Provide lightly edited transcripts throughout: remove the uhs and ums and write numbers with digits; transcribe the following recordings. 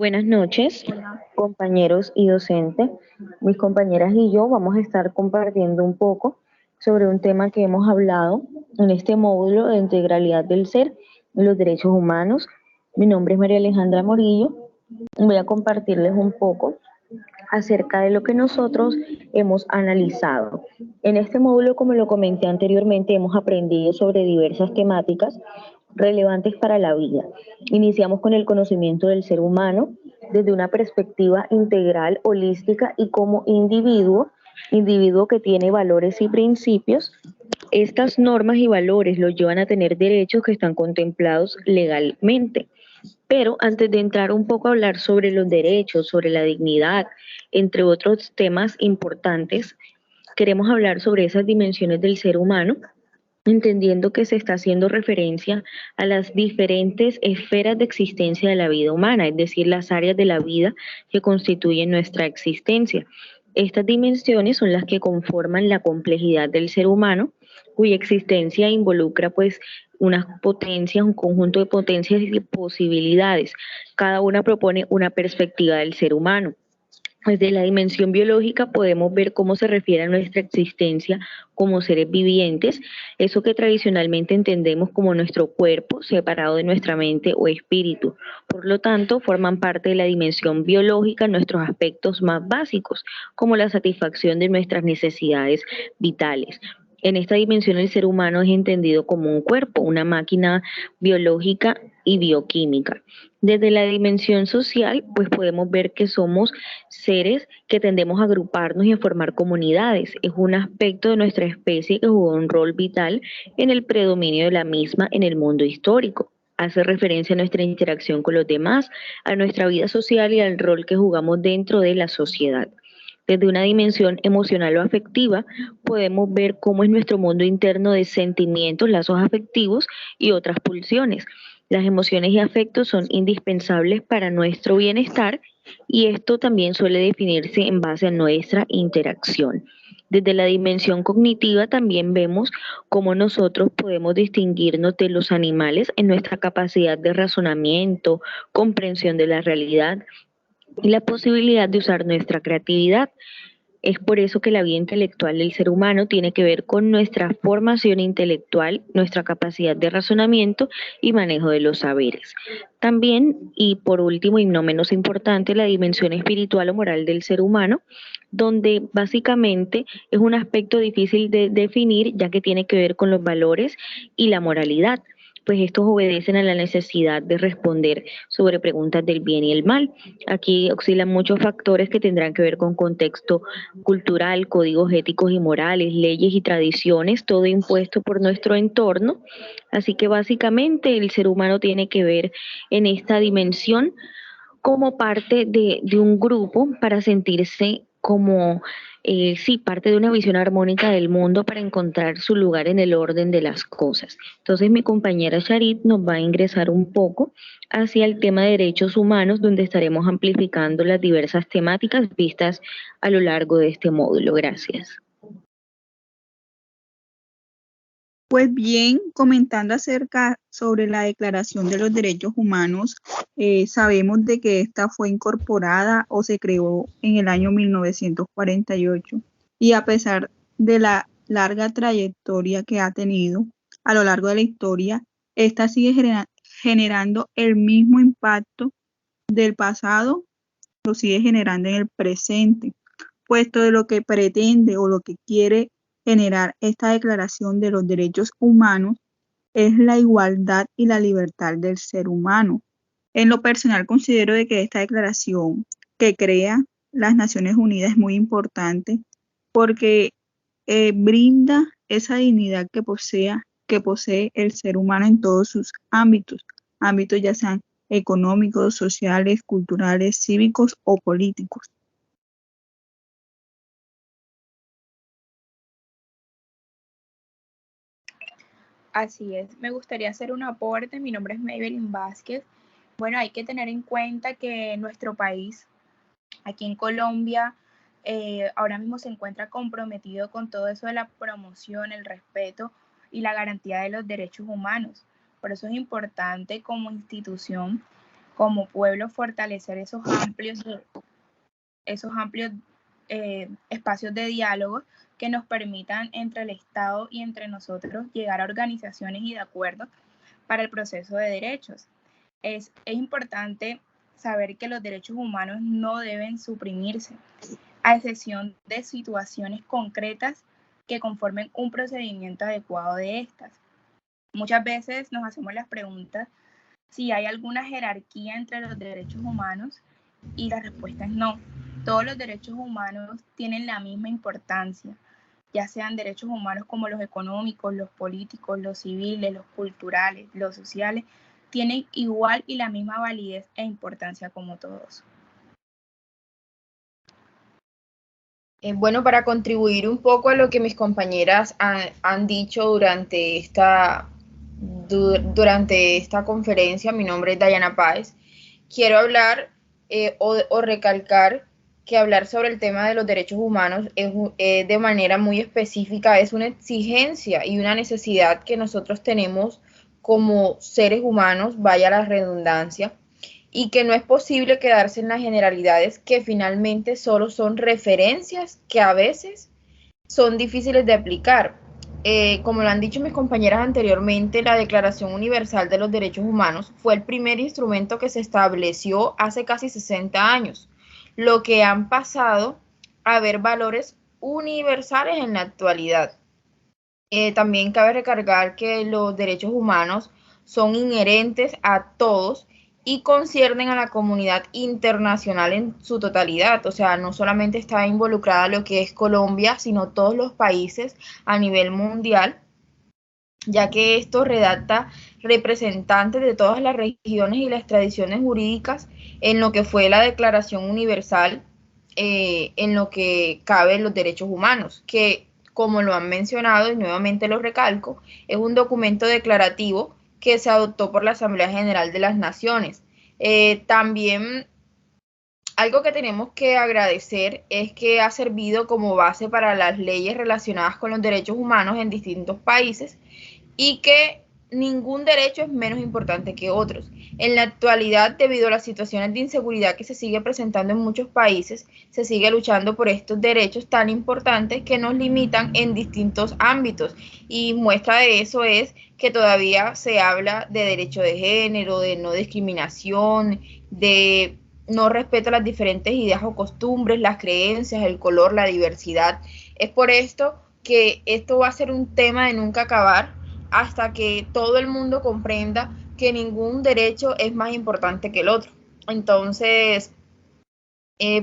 Buenas noches, Hola. compañeros y docentes. Mis compañeras y yo vamos a estar compartiendo un poco sobre un tema que hemos hablado en este módulo de integralidad del ser y los derechos humanos. Mi nombre es María Alejandra Morillo. Voy a compartirles un poco acerca de lo que nosotros hemos analizado. En este módulo, como lo comenté anteriormente, hemos aprendido sobre diversas temáticas relevantes para la vida. Iniciamos con el conocimiento del ser humano desde una perspectiva integral, holística y como individuo que tiene valores y principios. Estas normas y valores los llevan a tener derechos que están contemplados legalmente. Pero antes de entrar un poco a hablar sobre los derechos, sobre la dignidad, entre otros temas importantes, queremos hablar sobre esas dimensiones del ser humano, entendiendo que se está haciendo referencia a las diferentes esferas de existencia de la vida humana, es decir, las áreas de la vida que constituyen nuestra existencia. Estas dimensiones son las que conforman la complejidad del ser humano, cuya existencia involucra pues unas potencias, un conjunto de potencias y posibilidades. Cada una propone una perspectiva del ser humano. Desde la dimensión biológica podemos ver cómo se refiere a nuestra existencia como seres vivientes, eso que tradicionalmente entendemos como nuestro cuerpo separado de nuestra mente o espíritu. Por lo tanto, forman parte de la dimensión biológica nuestros aspectos más básicos, como la satisfacción de nuestras necesidades vitales. En esta dimensión el ser humano es entendido como un cuerpo, una máquina biológica y bioquímica. Desde la dimensión social, pues podemos ver que somos seres que tendemos a agruparnos y a formar comunidades. Es un aspecto de nuestra especie que jugó un rol vital en el predominio de la misma en el mundo histórico. Hace referencia a nuestra interacción con los demás, a nuestra vida social y al rol que jugamos dentro de la sociedad. Desde una dimensión emocional o afectiva, podemos ver cómo es nuestro mundo interno de sentimientos, lazos afectivos y otras pulsiones. Las emociones y afectos son indispensables para nuestro bienestar y esto también suele definirse en base a nuestra interacción. Desde la dimensión cognitiva también vemos cómo nosotros podemos distinguirnos de los animales en nuestra capacidad de razonamiento, comprensión de la realidad y la posibilidad de usar nuestra creatividad. Es por eso que la vida intelectual del ser humano tiene que ver con nuestra formación intelectual, nuestra capacidad de razonamiento y manejo de los saberes. También, y por último y no menos importante, la dimensión espiritual o moral del ser humano, donde básicamente es un aspecto difícil de definir ya que tiene que ver con los valores y la moralidad, pues estos obedecen a la necesidad de responder sobre preguntas del bien y el mal. Aquí oscilan muchos factores que tendrán que ver con contexto cultural, códigos éticos y morales, leyes y tradiciones, todo impuesto por nuestro entorno. Así que básicamente el ser humano tiene que ver en esta dimensión como parte de un grupo para sentirse como, sí, parte de una visión armónica del mundo para encontrar su lugar en el orden de las cosas. Entonces mi compañera Charit nos va a ingresar un poco hacia el tema de derechos humanos, donde estaremos amplificando las diversas temáticas vistas a lo largo de este módulo. Gracias. Pues bien, comentando acerca sobre la Declaración de los Derechos Humanos, sabemos de que esta fue incorporada o se creó en el año 1948 y a pesar de la larga trayectoria que ha tenido a lo largo de la historia, esta sigue generando el mismo impacto del pasado, lo sigue generando en el presente, puesto de lo que pretende o lo que quiere generar esta Declaración de los Derechos Humanos es la igualdad y la libertad del ser humano. En lo personal considero de que esta declaración que crea las Naciones Unidas es muy importante porque brinda esa dignidad que posee el ser humano en todos sus ámbitos ya sean económicos, sociales, culturales, cívicos o políticos. Así es, me gustaría hacer un aporte. Mi nombre es Maybelline Vázquez. Bueno, hay que tener en cuenta que nuestro país, aquí en Colombia, ahora mismo se encuentra comprometido con todo eso de la promoción, el respeto y la garantía de los derechos humanos. Por eso es importante como institución como pueblo fortalecer esos amplios espacios de diálogo que nos permitan entre el Estado y entre nosotros llegar a organizaciones y de acuerdos para el proceso de derechos. Es importante saber que los derechos humanos no deben suprimirse, a excepción de situaciones concretas que conformen un procedimiento adecuado de estas. Muchas veces nos hacemos las preguntas si hay alguna jerarquía entre los derechos humanos y la respuesta es no. Todos los derechos humanos tienen la misma importancia, ya sean derechos humanos como los económicos, los políticos, los civiles, los culturales, los sociales, tienen igual y la misma validez e importancia como todos. Bueno, para contribuir un poco a lo que mis compañeras han dicho durante esta conferencia, mi nombre es Dayana Páez, quiero hablar o recalcar que hablar sobre el tema de los derechos humanos de manera muy específica es una exigencia y una necesidad que nosotros tenemos como seres humanos, vaya la redundancia, y que no es posible quedarse en las generalidades que finalmente solo son referencias que a veces son difíciles de aplicar. Como lo han dicho mis compañeras anteriormente, la Declaración Universal de los Derechos Humanos fue el primer instrumento que se estableció hace casi 60 años, lo que han pasado a ver valores universales en la actualidad. También cabe recalcar que los derechos humanos son inherentes a todos y conciernen a la comunidad internacional en su totalidad, o sea, no solamente está involucrada lo que es Colombia, sino todos los países a nivel mundial, ya que esto redacta representantes de todas las regiones y las tradiciones jurídicas en lo que fue la Declaración Universal, en lo que caben los derechos humanos, que como lo han mencionado y nuevamente lo recalco, es un documento declarativo que se adoptó por la Asamblea General de las Naciones. También algo que tenemos que agradecer es que ha servido como base para las leyes relacionadas con los derechos humanos en distintos países y que ningún derecho es menos importante que otros. En la actualidad, debido a las situaciones de inseguridad que se sigue presentando en muchos países, se sigue luchando por estos derechos tan importantes que nos limitan en distintos ámbitos. Y muestra de eso es que todavía se habla de derecho de género, de no discriminación, de no respeto a las diferentes ideas o costumbres, las creencias, el color, la diversidad. Es por esto que esto va a ser un tema de nunca acabar, hasta que todo el mundo comprenda que ningún derecho es más importante que el otro. Entonces,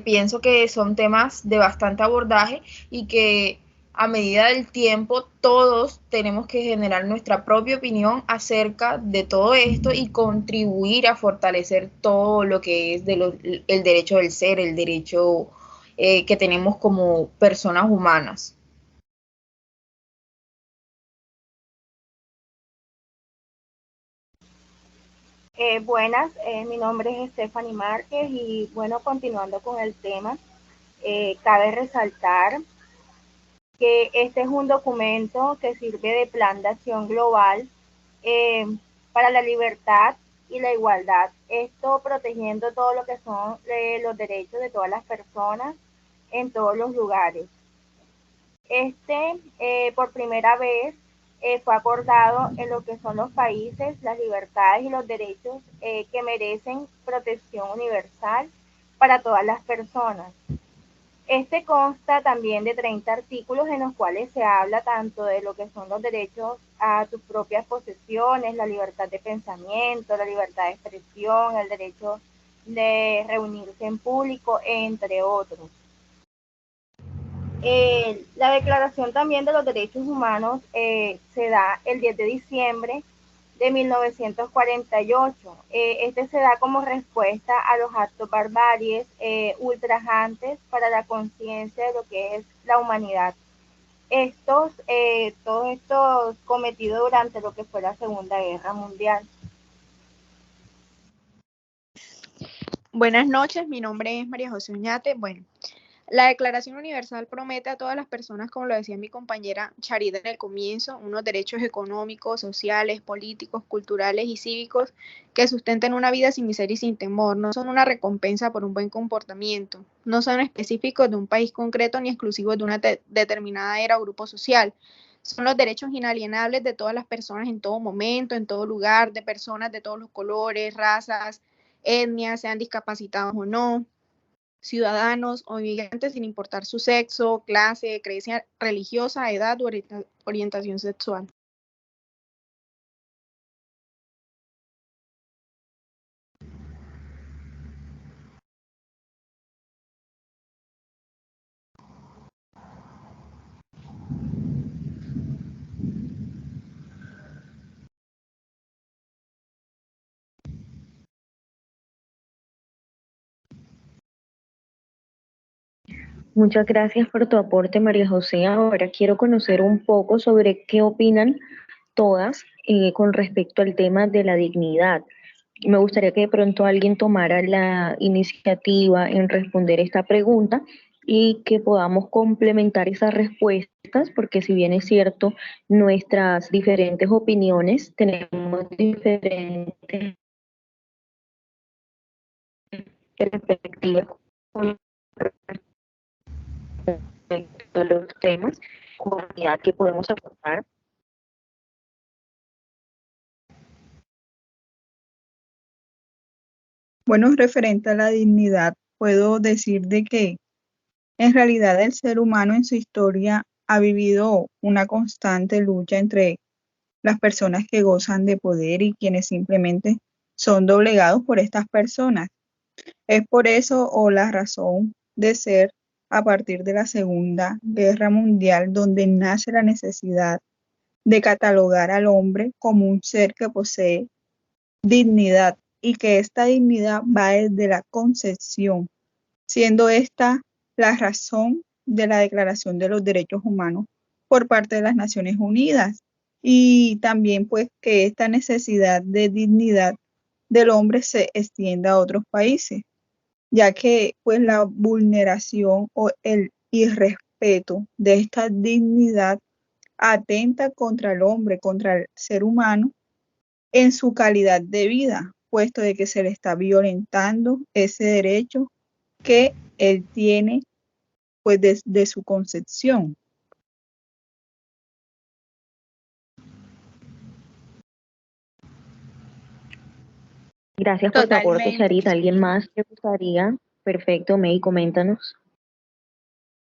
pienso que son temas de bastante abordaje y que a medida del tiempo todos tenemos que generar nuestra propia opinión acerca de todo esto y contribuir a fortalecer todo lo que es el derecho del ser, el derecho que tenemos como personas humanas. Buenas, mi nombre es Stephanie Márquez y bueno, continuando con el tema, cabe resaltar que este es un documento que sirve de plan de acción global para la libertad y la igualdad, esto protegiendo todo lo que son los derechos de todas las personas en todos los lugares. Por primera vez, fue acordado en lo que son los países, las libertades y los derechos que merecen protección universal para todas las personas. Este consta también de 30 artículos en los cuales se habla tanto de lo que son los derechos a tus propias posesiones, la libertad de pensamiento, la libertad de expresión, el derecho de reunirse en público, entre otros. La Declaración también de los Derechos Humanos se da el 10 de diciembre de 1948. Se da como respuesta a los actos barbaries ultrajantes para la conciencia de lo que es la humanidad. Todos estos cometidos durante lo que fue la Segunda Guerra Mundial. Buenas noches, mi nombre es María José Uñate. Bueno, La Declaración Universal promete a todas las personas, como lo decía mi compañera Charita en el comienzo, unos derechos económicos, sociales, políticos, culturales y cívicos que sustenten una vida sin miseria y sin temor. No son una recompensa por un buen comportamiento. No son específicos de un país concreto ni exclusivos de una determinada era o grupo social. Son los derechos inalienables de todas las personas en todo momento, en todo lugar, de personas de todos los colores, razas, etnias, sean discapacitados o no, ciudadanos o inmigrantes sin importar su sexo, clase, creencia religiosa, edad o orientación sexual. Muchas gracias por tu aporte, María José. Ahora quiero conocer un poco sobre qué opinan todas con respecto al tema de la dignidad. Me gustaría que de pronto alguien tomara la iniciativa en responder esta pregunta y que podamos complementar esas respuestas, porque si bien es cierto, nuestras diferentes opiniones tenemos diferentes perspectivas con respecto a los temas, comunidad que podemos aportar. Bueno, referente a la dignidad, puedo decir de que en realidad el ser humano en su historia ha vivido una constante lucha entre las personas que gozan de poder y quienes simplemente son doblegados por estas personas. Es por eso o la razón de ser a partir de la Segunda Guerra Mundial donde nace la necesidad de catalogar al hombre como un ser que posee dignidad y que esta dignidad va desde la concepción, siendo esta la razón de la Declaración de los Derechos Humanos por parte de las Naciones Unidas. Y también pues que esta necesidad de dignidad del hombre se extienda a otros países, ya que pues la vulneración o el irrespeto de esta dignidad atenta contra el hombre, contra el ser humano en su calidad de vida, puesto de que se le está violentando ese derecho que él tiene pues desde su concepción. Gracias por tu aporte, Totalmente. Charita. ¿Alguien más te gustaría? Perfecto, May, coméntanos.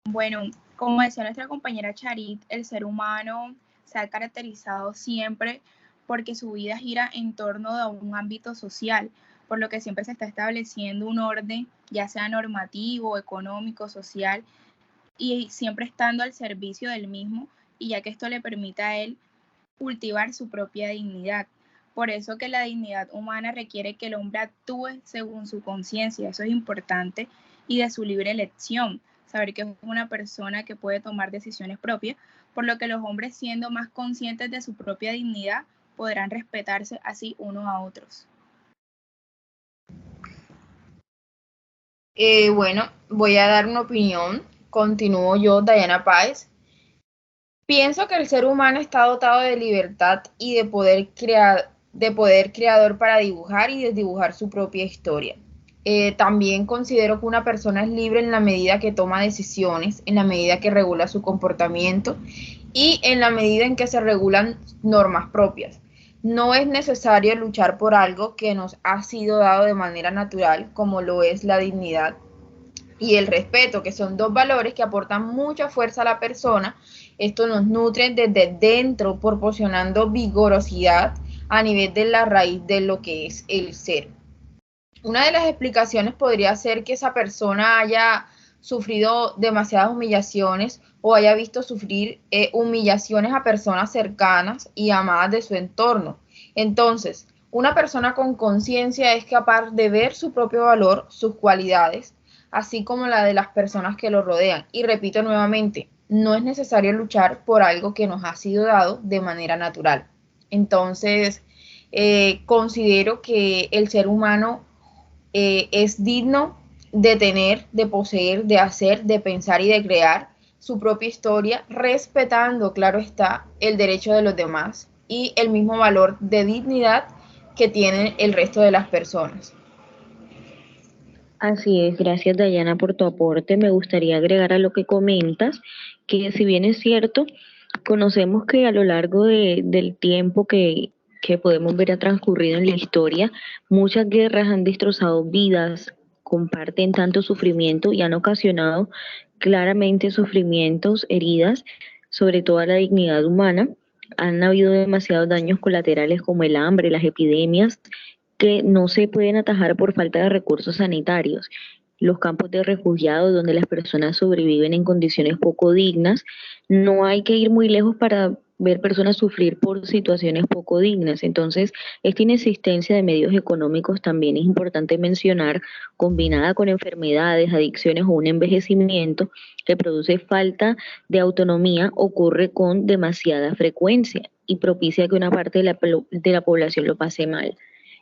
Bueno, como decía nuestra compañera Charit, el ser humano se ha caracterizado siempre porque su vida gira en torno a un ámbito social, por lo que siempre se está estableciendo un orden, ya sea normativo, económico, social, y siempre estando al servicio del mismo, y ya que esto le permite a él cultivar su propia dignidad. Por eso que la dignidad humana requiere que el hombre actúe según su conciencia, eso es importante, y de su libre elección, saber que es una persona que puede tomar decisiones propias, por lo que los hombres, siendo más conscientes de su propia dignidad, podrán respetarse así unos a otros. Bueno, voy a dar una opinión. Continúo yo, Dayana Páez. Pienso que el ser humano está dotado de libertad y de poder creador para dibujar y desdibujar su propia historia. También considero que una persona es libre en la medida que toma decisiones, en la medida que regula su comportamiento y en la medida en que se regulan normas propias. No es necesario luchar por algo que nos ha sido dado de manera natural, como lo es la dignidad y el respeto, que son dos valores que aportan mucha fuerza a la persona. Esto nos nutre desde dentro, proporcionando vigorosidad a nivel de la raíz de lo que es el ser. Una de las explicaciones podría ser que esa persona haya sufrido demasiadas humillaciones o haya visto sufrir humillaciones a personas cercanas y amadas de su entorno. Entonces, una persona con conciencia es capaz de ver su propio valor, sus cualidades, así como la de las personas que lo rodean. Y repito nuevamente, no es necesario luchar por algo que nos ha sido dado de manera natural. Entonces, considero que el ser humano es digno de tener, de poseer, de hacer, de pensar y de crear su propia historia, respetando, claro está, el derecho de los demás y el mismo valor de dignidad que tienen el resto de las personas. Así es, gracias Dayana por tu aporte. Me gustaría agregar a lo que comentas, que si bien es cierto, conocemos que a lo largo del tiempo que podemos ver ha transcurrido en la historia, muchas guerras han destrozado vidas, comparten tanto sufrimiento y han ocasionado claramente sufrimientos, heridas, sobre toda la dignidad humana. Han habido demasiados daños colaterales como el hambre, las epidemias, que no se pueden atajar por falta de recursos sanitarios. Los campos de refugiados donde las personas sobreviven en condiciones poco dignas, no hay que ir muy lejos para ver personas sufrir por situaciones poco dignas. Entonces, esta inexistencia de medios económicos también es importante mencionar, combinada con enfermedades, adicciones o un envejecimiento que produce falta de autonomía, ocurre con demasiada frecuencia y propicia que una parte de la población lo pase mal.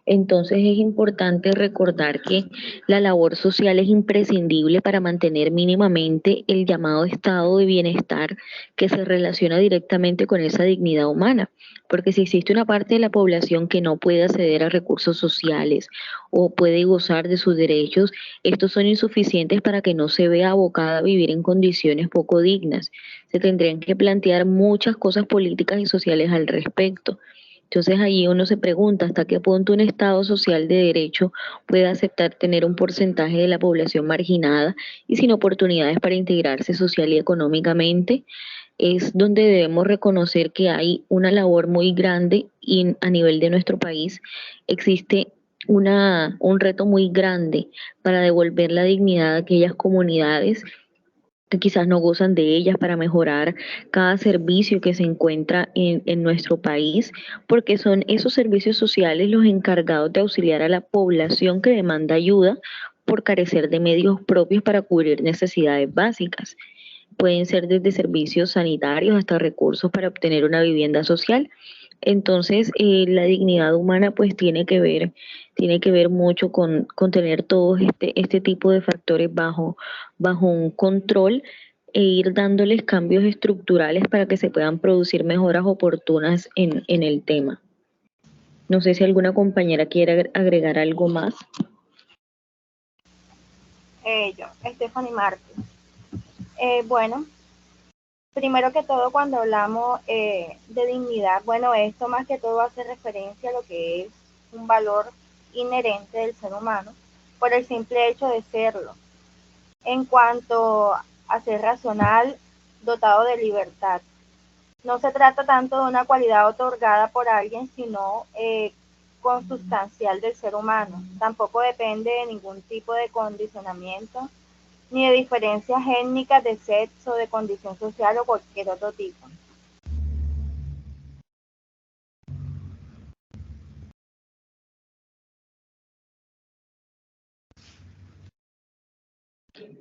Entonces es importante recordar que la labor social es imprescindible para mantener mínimamente el llamado estado de bienestar que se relaciona directamente con esa dignidad humana. Porque si existe una parte de la población que no puede acceder a recursos sociales o puede gozar de sus derechos, estos son insuficientes para que no se vea abocada a vivir en condiciones poco dignas. Se tendrían que plantear muchas cosas políticas y sociales al respecto. Entonces ahí uno se pregunta hasta qué punto un Estado social de derecho puede aceptar tener un porcentaje de la población marginada y sin oportunidades para integrarse social y económicamente. Es donde debemos reconocer que hay una labor muy grande y a nivel de nuestro país existe un reto muy grande para devolver la dignidad a aquellas comunidades que quizás no gozan de ellas, para mejorar cada servicio que se encuentra en nuestro país, porque son esos servicios sociales los encargados de auxiliar a la población que demanda ayuda por carecer de medios propios para cubrir necesidades básicas. Pueden ser desde servicios sanitarios hasta recursos para obtener una vivienda social. Entonces, la dignidad humana pues tiene que ver mucho con tener todos este tipo de factores bajo un control e ir dándoles cambios estructurales para que se puedan producir mejoras oportunas en el tema. No sé si alguna compañera quiere agregar algo más. Yo, Stephanie Martí. Bueno, primero que todo, cuando hablamos de dignidad, bueno, esto más que todo hace referencia a lo que es un valor inherente del ser humano por el simple hecho de serlo. En cuanto a ser racional, dotado de libertad. No se trata tanto de una cualidad otorgada por alguien, sino consustancial del ser humano. Tampoco depende de ningún tipo de condicionamiento, ni de diferencias étnicas, de sexo, de condición social o cualquier otro tipo.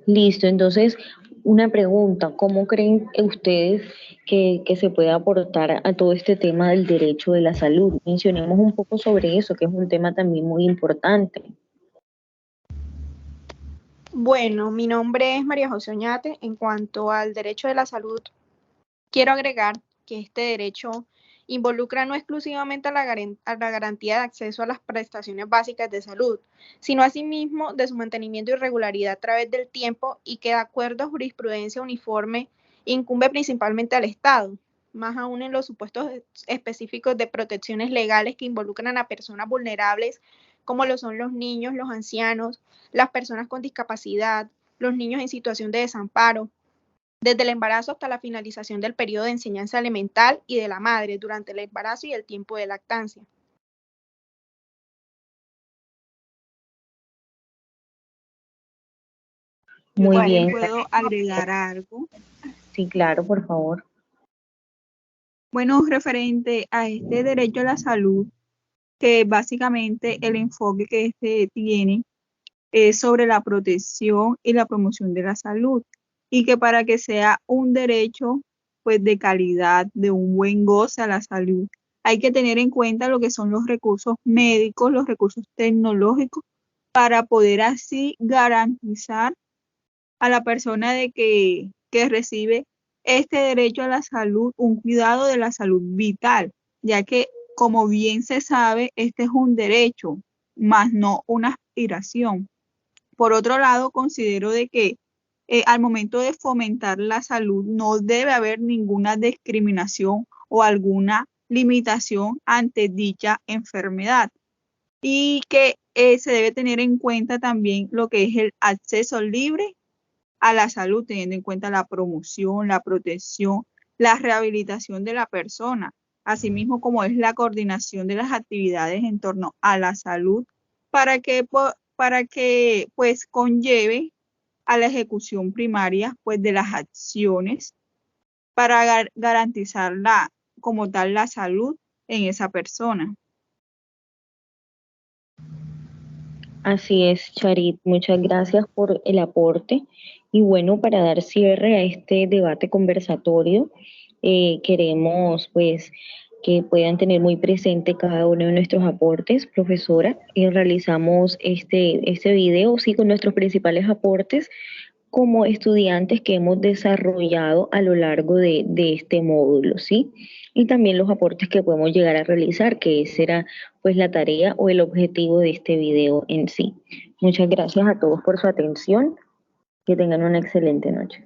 Listo, entonces una pregunta, ¿cómo creen ustedes que se puede aportar a todo este tema del derecho de la salud? Mencionemos un poco sobre eso, que es un tema también muy importante. Bueno, mi nombre es María José Oñate. En cuanto al derecho de la salud, quiero agregar que este derecho involucra no exclusivamente a la garantía de acceso a las prestaciones básicas de salud, sino asimismo de su mantenimiento y regularidad a través del tiempo, y que de acuerdo a jurisprudencia uniforme incumbe principalmente al Estado, más aún en los supuestos específicos de protecciones legales que involucran a personas vulnerables como lo son los niños, los ancianos, las personas con discapacidad, los niños en situación de desamparo, desde el embarazo hasta la finalización del periodo de enseñanza elemental y de la madre durante el embarazo y el tiempo de lactancia. Muy Yo también bien, puedo agregar algo. sí, claro, por favor. Bueno, referente a este derecho a la salud, que básicamente el enfoque que este tiene es sobre la protección y la promoción de la salud, y que para que sea un derecho pues de calidad, de un buen goce a la salud, hay que tener en cuenta lo que son los recursos médicos, los recursos tecnológicos para poder así garantizar a la persona de que recibe este derecho a la salud, un cuidado de la salud vital, ya que, como bien se sabe, este es un derecho, más no una aspiración. Por otro lado, considero de que al momento de fomentar la salud no debe haber ninguna discriminación o alguna limitación ante dicha enfermedad, y que se debe tener en cuenta también lo que es el acceso libre a la salud, teniendo en cuenta la promoción, la protección, la rehabilitación de la persona, asimismo como es la coordinación de las actividades en torno a la salud para que pues conlleve a la ejecución primaria pues de las acciones para garantizar como tal la salud en esa persona. Así es, Charit, muchas gracias por el aporte. Y bueno, para dar cierre a este debate conversatorio, queremos pues que puedan tener muy presente cada uno de nuestros aportes, profesora. Realizamos este video, sí, con nuestros principales aportes como estudiantes que hemos desarrollado a lo largo de este módulo, ¿sí? Y también los aportes que podemos llegar a realizar, que será pues la tarea o el objetivo de este video en sí. Muchas gracias a todos por su atención. Que tengan una excelente noche.